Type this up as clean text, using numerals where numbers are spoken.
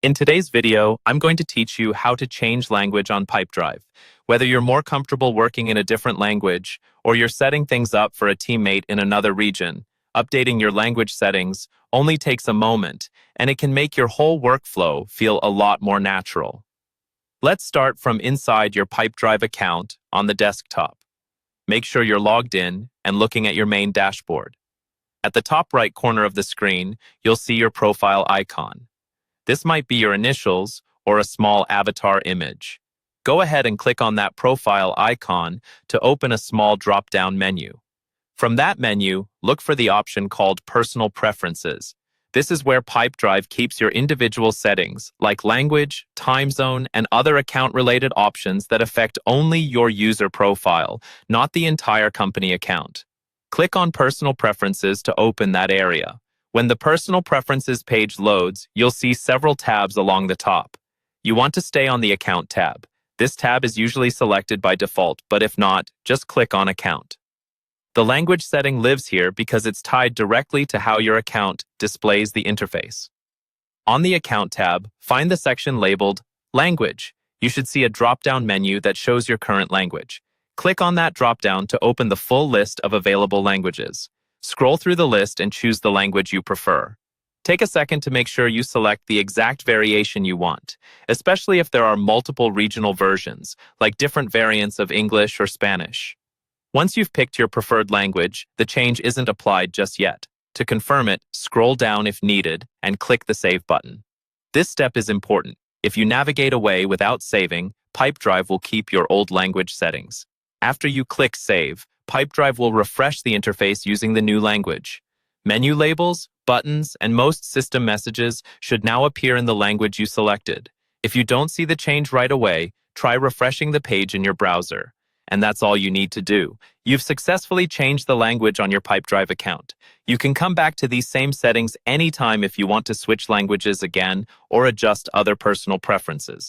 In today's video, I'm going to teach you how to change language on Pipedrive. Whether you're more comfortable working in a different language or you're setting things up for a teammate in another region, updating your language settings only takes a moment, and it can make your whole workflow feel a lot more natural. Let's start from inside your Pipedrive account on the desktop. Make sure you're logged in and looking at your main dashboard. At the top right corner of the screen, you'll see your profile icon. This might be your initials or a small avatar image. Go ahead and click on that profile icon to open a small drop-down menu. From that menu, look for the option called Personal Preferences. This is where Pipedrive keeps your individual settings, like language, time zone, and other account-related options that affect only your user profile, not the entire company account. Click on Personal Preferences to open that area. When the Personal Preferences page loads, you'll see several tabs along the top. You want to stay on the Account tab. This tab is usually selected by default, but if not, just click on Account. The language setting lives here because it's tied directly to how your account displays the interface. On the Account tab, find the section labeled Language. You should see a drop-down menu that shows your current language. Click on that drop-down to open the full list of available languages. Scroll through the list and choose the language you prefer. Take a second to make sure you select the exact variation you want, especially if there are multiple regional versions, like different variants of English or Spanish. Once you've picked your preferred language, the change isn't applied just yet. To confirm it, scroll down if needed and click the Save button. This step is important. If you navigate away without saving, Pipedrive will keep your old language settings. After you click Save, Pipedrive will refresh the interface using the new language. Menu labels, buttons, and most system messages should now appear in the language you selected. If you don't see the change right away, try refreshing the page in your browser. And that's all you need to do. You've successfully changed the language on your Pipedrive account. You can come back to these same settings anytime if you want to switch languages again or adjust other personal preferences.